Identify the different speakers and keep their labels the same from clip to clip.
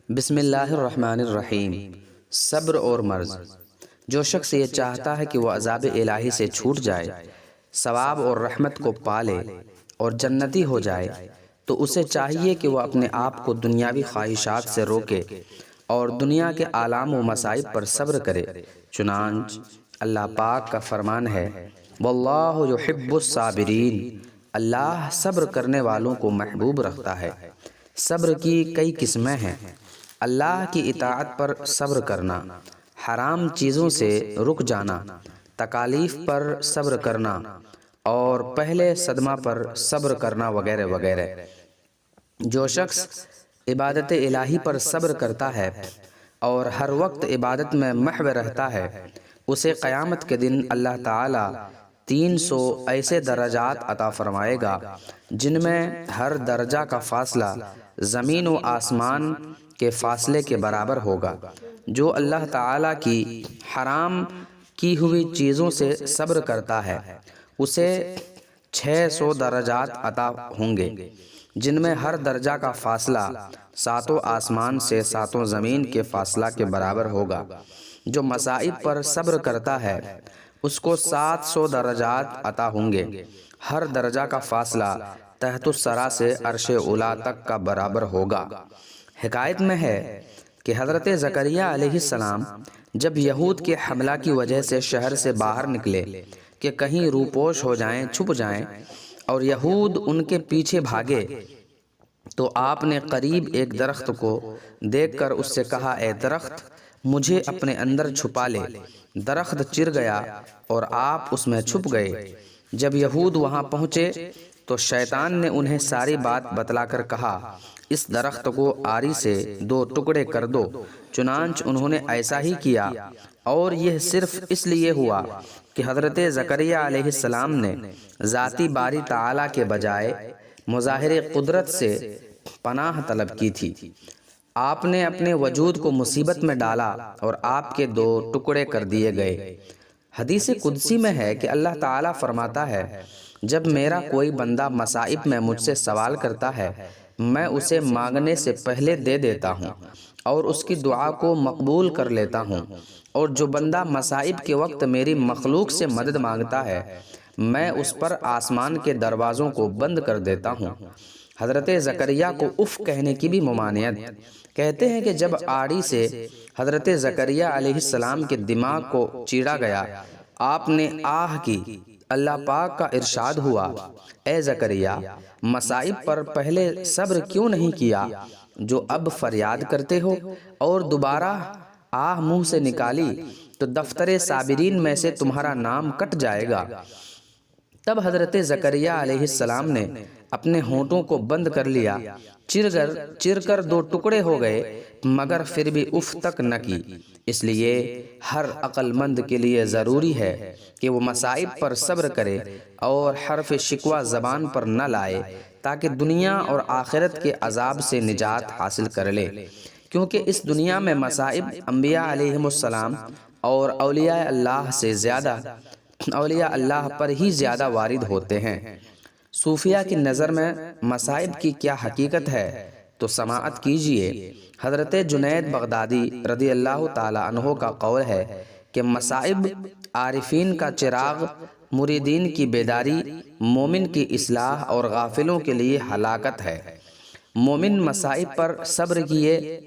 Speaker 1: بسم اللہ الرحمن الرحیم۔ صبر اور مرض۔ جو شخص یہ چاہتا ہے کہ وہ عذاب الہی سے چھوٹ جائے، ثواب اور رحمت کو پالے اور جنتی ہو جائے، تو اسے چاہیے کہ وہ اپنے آپ کو دنیاوی خواہشات سے روکے اور دنیا کے آلام و مصائب پر صبر کرے۔ چنانچہ اللہ پاک کا فرمان ہے، واللہ یحب الصابرین، اللہ صبر کرنے والوں کو محبوب رکھتا ہے۔ صبر کی کئی قسمیں ہیں۔ اللہ کی اطاعت پر صبر کرنا، حرام چیزوں سے رک جانا، تکالیف پر صبر کرنا اور پہلے صدمہ پر صبر کرنا وغیرہ وغیرہ۔ جو شخص عبادت الہی پر صبر کرتا ہے اور ہر وقت عبادت میں محو رہتا ہے، اسے قیامت کے دن اللہ تعالی 300 ایسے درجات عطا فرمائے گا جن میں ہر درجہ کا فاصلہ زمین و آسمان کے فاصلے کے برابر ہوگا۔ جو اللہ تعالی کی حرام کی ہوئی چیزوں سے صبر کرتا ہے، اسے 600 درجات عطا ہوں گے جن میں ہر درجہ کا فاصلہ 7 آسمان سے 7 زمین کے فاصلہ کے برابر ہوگا۔ جو مصائب پر صبر کرتا ہے، اس کو 700 درجات عطا ہوں گے، ہر درجہ کا فاصلہ تحت الثری سے عرش اولی تک کا برابر ہوگا۔ حکایت میں ہے کہ حضرت زکریہ علیہ السلام جب یہود کے حملہ کی وجہ سے شہر سے باہر نکلے کہ کہیں روپوش ہو جائیں، چھپ جائیں، اور یہود ان کے پیچھے بھاگے، تو آپ نے قریب ایک درخت کو دیکھ کر اس سے کہا، اے درخت، مجھے اپنے اندر چھپا لے۔ درخت چر گیا اور آپ اس میں چھپ گئے۔ جب یہود وہاں پہنچے تو شیطان نے انہیں ساری بات بتلا کر کہا، اس درخت کو آری سے 2 ٹکڑے کر دو۔ چنانچہ انہوں نے ایسا ہی کیا، اور یہ صرف اس لیے ہوا کہ حضرت زکریہ علیہ السلام نے ذاتی باری تعالیٰ کے بجائے مظاہر قدرت سے پناہ طلب کی تھی۔ آپ نے اپنے وجود کو مصیبت میں ڈالا اور آپ کے 2 ٹکڑے کر دیے گئے۔ حدیث قدسی میں ہے کہ اللہ تعالیٰ فرماتا ہے، جب میرا کوئی بندہ مصائب میں مجھ سے سوال کرتا ہے، میں اسے مانگنے سے پہلے دے دیتا ہوں اور اس کی دعا کو مقبول کر لیتا ہوں، اور جو بندہ مصائب کے وقت میری مخلوق سے مدد مانگتا ہے، میں اس پر آسمان کے دروازوں کو بند کر دیتا ہوں۔ حضرت زکریہ کو اف کہنے کی بھی ممانعت۔ کہتے ہیں کہ جب آڑی سے حضرت زکریہ علیہ السلام کے دماغ کو چیرا گیا، آپ نے آہ کی۔ اللہ پاک کا ارشاد ہوا، اے زکریہ، مصائب پر پہلے صبر کیوں نہیں کیا جو اب فریاد کرتے ہو؟ اور دوبارہ آہ منہ سے نکالی تو دفتر صابرین میں سے تمہارا نام کٹ جائے گا۔ تب حضرت زکریہ علیہ السلام نے اپنے ہونٹوں کو بند کر لیا، چر کر 2 ٹکڑے ہو گئے، مگر پھر بھی اف تک نہ کی۔ اس لیے ہر عقل مند کے لیے ضروری ہے کہ وہ مصائب پر صبر کرے اور حرف شکوہ زبان پر نہ لائے، تاکہ دنیا اور آخرت کے عذاب سے نجات حاصل کر لے، کیونکہ اس دنیا میں مصائب انبیاء علیہم السلام اور اولیاء اللہ پر ہی زیادہ وارد ہوتے ہیں۔ صوفیہ کی نظر میں مصائب کی کیا حقیقت ہے تو سماعت کیجئے۔ حضرت جنید بغدادی رضی اللہ تعالی عنہ کا قول ہے کہ مصائب عارفین کا چراغ، مریدین کی بیداری، مومن کی اصلاح اور غافلوں کے لیے ہلاکت ہے۔ مومن مصائب پر صبر کیے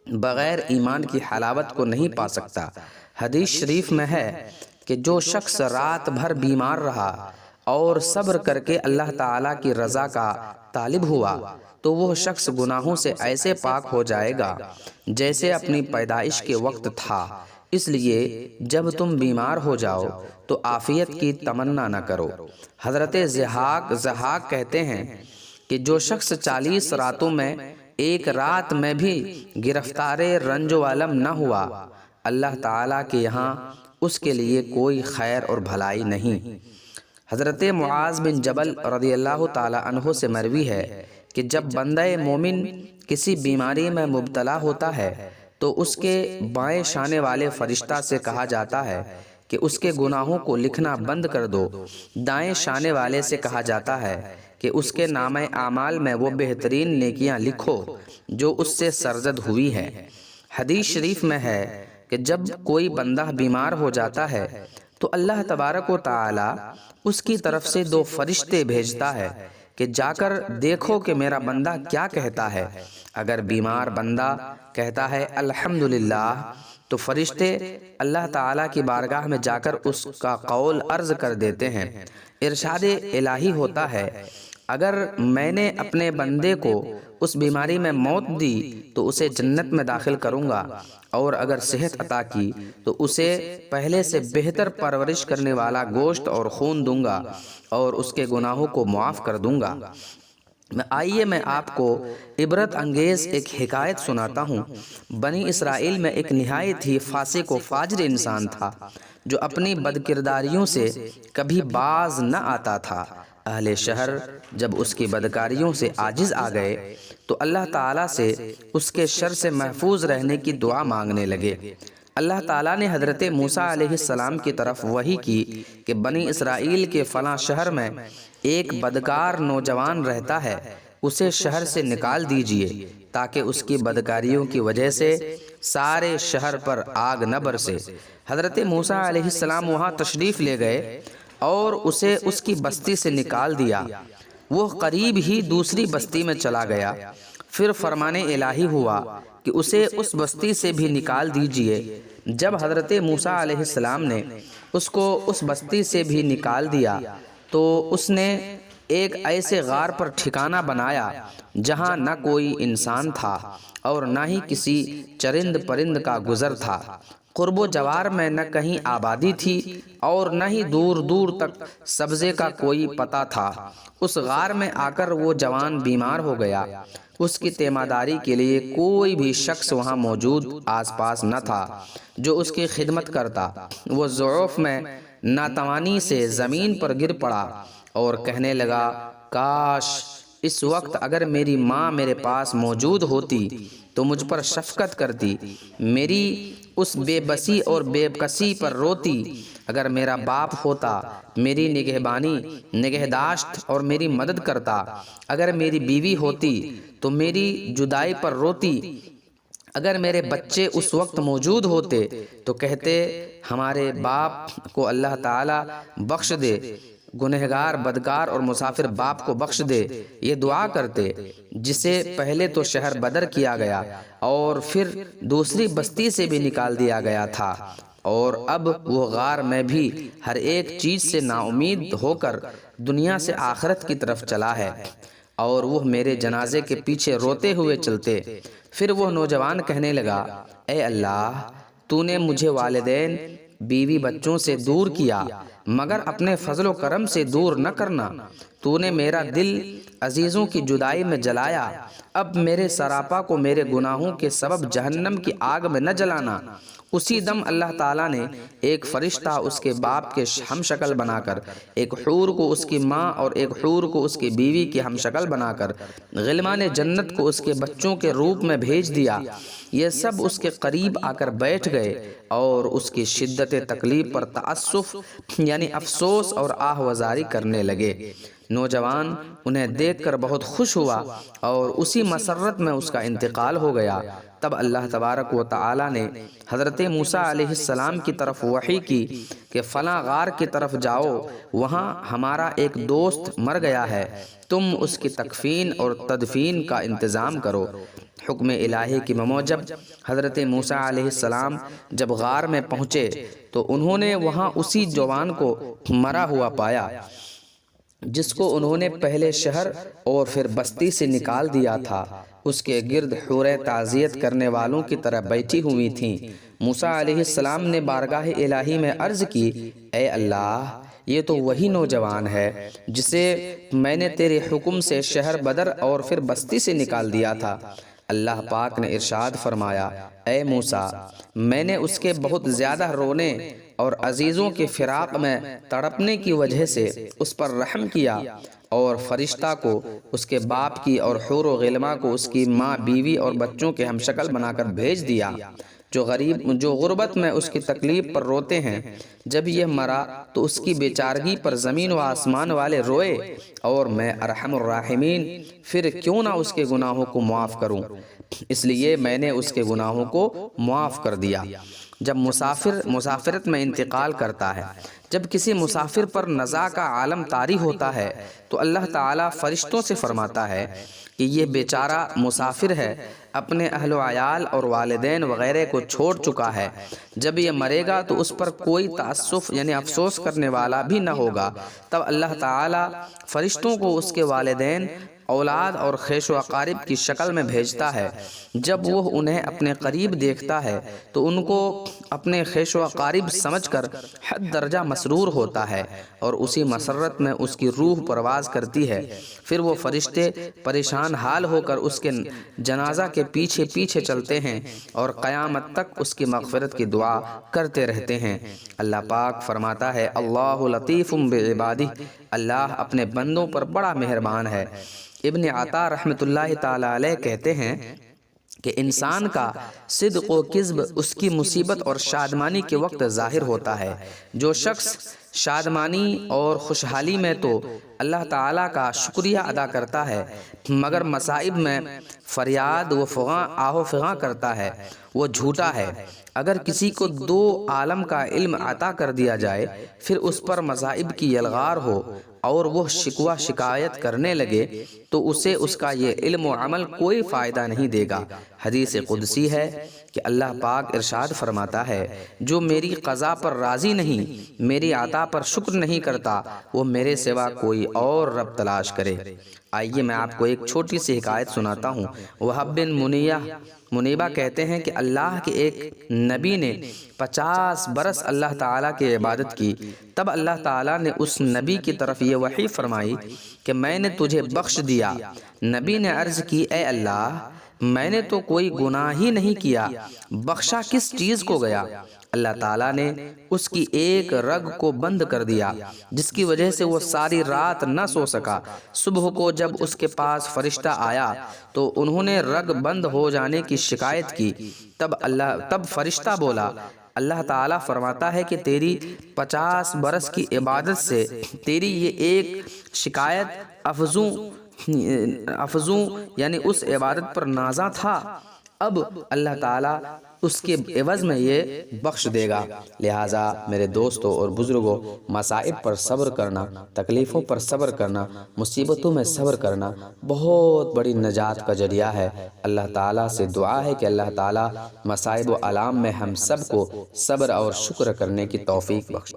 Speaker 1: بغیر ایمان کی حلاوت کو نہیں پا سکتا۔ حدیث شریف میں ہے کہ جو شخص رات بھر بیمار رہا اور صبر کر کے اللہ تعالیٰ کی رضا کا طالب ہوا، تو وہ شخص گناہوں سے ایسے پاک ہو جائے گا جیسے اپنی پیدائش کے وقت تھا۔ اس لیے جب تم بیمار ہو جاؤ تو عافیت کی تمنا نہ کرو۔ حضرت ضحاک کہتے ہیں کہ جو شخص 40 راتوں میں ایک رات میں بھی گرفتار رنج و علم نہ ہوا، اللہ تعالیٰ کے یہاں اس کے لیے کوئی خیر اور بھلائی نہیں۔ حضرت معاذ بن جبل رضی اللہ تعالی عنہ سے مروی ہے کہ جب بندہ مومن کسی بیماری میں مبتلا ہوتا ہے تو اس کے بائیں شانے والے فرشتہ سے کہا جاتا ہے کہ اس کے گناہوں کو لکھنا بند کر دو۔ دائیں شانے والے سے کہا جاتا ہے کہ اس کے نامہ اعمال میں وہ بہترین نیکیاں لکھو جو اس سے سرزد ہوئی ہے۔ حدیث شریف میں ہے کہ جب کوئی بندہ بیمار ہو جاتا ہے تو اللہ تبارک و تعالی اس کی طرف سے 2 فرشتے بھیجتا ہے کہ جا کر دیکھو کہ میرا بندہ کیا کہتا ہے۔ اگر بیمار بندہ کہتا ہے الحمدللہ تو فرشتے اللہ تعالیٰ کی بارگاہ میں جا کر اس کا قول عرض کر دیتے ہیں۔ ارشاد الہی ہوتا ہے اگر میں نے اپنے بندے کو اس بیماری میں موت دی تو اسے جنت میں داخل کروں گا، اور اگر صحت عطا کی تو اسے پہلے سے بہتر پرورش کرنے والا گوشت اور خون دوں گا اور اس کے گناہوں کو معاف کر دوں گا۔ آئیے میں آپ کو عبرت انگیز ایک حکایت سناتا ہوں۔ بنی اسرائیل میں ایک نہایت ہی فاسق و فاجر انسان تھا جو اپنی بدکرداریوں سے کبھی باز نہ آتا تھا۔ اہل شہر جب اس کی بدکاریوں سے عاجز آ گئے تو اللہ تعالیٰ سے اس کے شر سے محفوظ رہنے کی دعا مانگنے لگے۔ اللہ تعالیٰ نے حضرت موسیٰ علیہ السلام کی طرف وحی کی کہ بنی اسرائیل کے فلاں شہر میں ایک بدکار نوجوان رہتا ہے، اسے شہر سے نکال دیجئے تاکہ اس کی بدکاریوں کی وجہ سے سارے شہر پر آگ نہ برسے۔ حضرت موسیٰ علیہ السلام وہاں تشریف لے گئے اور اسے اس کی بستی سے نکال دیا۔ وہ قریب ہی دوسری بستی میں چلا گیا۔ پھر فرمان الہی ہوا کہ اسے اس بستی سے بھی نکال دیجئے۔ جب حضرت موسیٰ علیہ السلام نے اس کو اس بستی سے بھی نکال دیا تو اس نے ایک ایسے غار پر ٹھکانہ بنایا جہاں نہ کوئی انسان تھا اور نہ ہی کسی چرند پرند کا گزر تھا۔ قرب و جوار میں نہ کہیں آبادی تھی اور نہ ہی دور دور تک سبزے کا کوئی پتہ تھا۔ اس غار میں آ کر وہ جوان بیمار ہو گیا۔ اس کی تیمارداری کے لیے کوئی بھی شخص وہاں موجود آس پاس نہ تھا جو اس کی خدمت کرتا۔ وہ ضعف میں ناتوانی سے زمین پر گر پڑا اور کہنے لگا کاش اس وقت اگر میری ماں میرے پاس موجود ہوتی تو مجھ پر شفقت کرتی، میری اس بے بسی اور بے کسی پر روتی۔ اگر میرا باپ ہوتا میری نگہبانی نگہداشت اور میری مدد کرتا، اگر میری بیوی ہوتی تو میری جدائی پر روتی، اگر میرے بچے اس وقت موجود ہوتے تو کہتے ہمارے باپ کو اللہ تعالیٰ بخش دے، گنہگار بدکار اور مسافر باپ کو بخش دے، یہ دعا کرتے۔ جسے پہلے تو شہر بدر کیا گیا اور پھر دوسری بستی سے بھی نکال دیا گیا تھا، اور اب وہ غار میں بھی ہر ایک چیز سے نا امید ہو کر دنیا سے آخرت کی طرف چلا ہے، اور وہ میرے جنازے کے پیچھے روتے ہوئے چلتے۔ پھر وہ نوجوان کہنے لگا اے اللہ، تو نے مجھے والدین بیوی بچوں سے دور کیا مگر اپنے فضل و کرم سے دور نہ کرنا۔ تو نے میرا دل عزیزوں کی جدائی میں جلایا، اب میرے سراپا کو میرے گناہوں کے سبب جہنم کی آگ میں نہ جلانا۔ اسی دم اللہ تعالیٰ نے ایک فرشتہ اس کے باپ کے ہم شکل بنا کر، ایک حور کو اس کی ماں اور ایک حور کو اس کی بیوی کی ہم شکل بنا کر، غلمان جنت کو اس کے بچوں کے روپ میں بھیج دیا۔ یہ سب اس کے قریب آ کر بیٹھ گئے اور اس کی شدت تکلیف پر تأسف یعنی افسوس اور آہ وزاری کرنے لگے۔ نوجوان انہیں دیکھ کر بہت خوش ہوا اور اسی مسرت میں اس کا انتقال ہو گیا۔ تب اللہ تبارک و تعالی نے حضرت موسیٰ علیہ السلام کی طرف وحی کی کہ فلاں غار کی طرف جاؤ، وہاں ہمارا ایک دوست مر گیا ہے، تم اس کی تکفین اور تدفین کا انتظام کرو۔ حکم الہی کی بموجب حضرت موسیٰ علیہ السلام جب غار میں پہنچے تو انہوں نے وہاں اسی جوان کو مرا ہوا پایا جس کو انہوں نے پہلے شہر اور پھر بستی سے نکال دیا تھا۔ اس کے گرد حوریں تعزیت کرنے والوں کی طرح بیٹھی ہوئی تھیں۔ موسیٰ علیہ السلام نے بارگاہ الہی میں عرض کی اے اللہ، یہ تو وہی نوجوان ہے جسے میں نے تیرے حکم سے شہر بدر اور پھر بستی سے نکال دیا تھا۔ اللہ پاک نے ارشاد فرمایا اے موسیٰ، میں نے اس کے بہت زیادہ رونے اور عزیزوں کے فراق میں تڑپنے کی وجہ سے اس پر رحم کیا، اور فرشتہ کو اس کے باپ کی اور حور و غلما کو اس کی ماں بیوی اور بچوں کے ہم شکل بنا کر بھیج دیا۔ جو غربت میں اس کی تکلیف پر روتے ہیں، جب یہ مرا تو اس کی بیچارگی پر زمین و آسمان والے روئے، اور میں ارحم الراحمین پھر کیوں نہ اس کے گناہوں کو معاف کروں، اس لیے میں نے اس کے گناہوں کو معاف کر دیا۔ جب مسافر مسافرت میں انتقال کرتا ہے، جب کسی مسافر پر نزا کا عالم طاری ہوتا ہے تو اللہ تعالیٰ فرشتوں سے فرماتا ہے کہ یہ بیچارہ مسافر ہے، اپنے اہل و عیال اور والدین وغیرہ کو چھوڑ چکا ہے، جب یہ مرے گا تو اس پر کوئی تاسف یعنی افسوس کرنے والا بھی نہ ہوگا۔ تب اللہ تعالیٰ فرشتوں کو اس کے والدین، اولاد اور خیش و اقارب کی شکل میں بھیجتا ہے۔ جب وہ انہیں اپنے قریب دیکھتا ہے تو ان کو اپنے خیش و اقارب سمجھ کر حد درجہ مسرور ہوتا ہے، اور اسی مسرت میں اس کی روح پرواز کرتی ہے۔ پھر وہ فرشتے پریشان حال ہو کر اس کے جنازہ کے پیچھے پیچھے چلتے ہیں اور قیامت تک اس کی مغفرت کی دعا کرتے رہتے ہیں۔ اللہ پاک فرماتا ہے، اللہ لطیف بعبادہ، اللہ اپنے بندوں پر بڑا مہربان ہے۔ ابن عطا رحمۃ اللہ تعالی علیہ کہتے ہیں کہ انسان کا صدق و کذب اس کی مصیبت اور شادمانی کے وقت ظاہر ہوتا ہے۔ جو شخص شادمانی اور خوشحالی میں تو اللہ تعالیٰ کا شکریہ ادا کرتا ہے، مگر مصائب میں فریاد و فغاں آہ و فغاں کرتا ہے، وہ جھوٹا ہے۔ اگر کسی کو دو عالم کا علم عطا کر دیا جائے، پھر اس پر مصائب کی یلغار ہو اور وہ شکوہ شکایت کرنے لگے، تو اسے اس کا یہ علم و عمل کوئی فائدہ نہیں دے گا۔ حدیث قدسی ہے کہ اللہ پاک ارشاد فرماتا ہے، جو میری قضا پر راضی نہیں، میری عطا پر شکر نہیں کرتا، وہ میرے سوا کوئی اور رب تلاش کرے۔ آئیے میں آپ کو ایک چھوٹی سی حکایت سناتا ہوں۔ وہب بن منیبہ کہتے ہیں کہ اللہ کے ایک نبی نے 50 برس اللہ تعالیٰ کی عبادت کی، تب اللہ تعالیٰ نے اس نبی کی طرف یہ وحی فرمائی کہ میں نے تجھے بخش دیا۔ نبی نے عرض کی، اے اللہ، میں نے تو کوئی گناہ ہی نہیں کیا، بخشا کس چیز کو گیا؟ اللہ تعالیٰ نے اس کی ایک رگ کو بند کر دیا، جس کی وجہ سے وہ ساری رات نہ سو سکا۔ صبح کو جب اس کے پاس فرشتہ آیا تو انہوں نے رگ بند ہو جانے کی شکایت کی۔ تب فرشتہ بولا، اللہ تعالیٰ فرماتا ہے کہ تیری 50 برس کی عبادت سے تیری یہ ایک شکایت افزوں یعنی اس عبادت پر نازاں تھا، اب اللہ تعالیٰ اس کے عوض میں یہ بخش دے گا۔ لہٰذا میرے دوستوں اور بزرگوں، مصائب پر صبر کرنا، تکلیفوں پر صبر کرنا، مصیبتوں میں صبر کرنا بہت بڑی نجات کا ذریعہ ہے۔ اللہ تعالیٰ سے دعا ہے کہ اللہ تعالیٰ مصائب و آلام میں ہم سب کو صبر اور شکر کرنے کی توفیق بخشے۔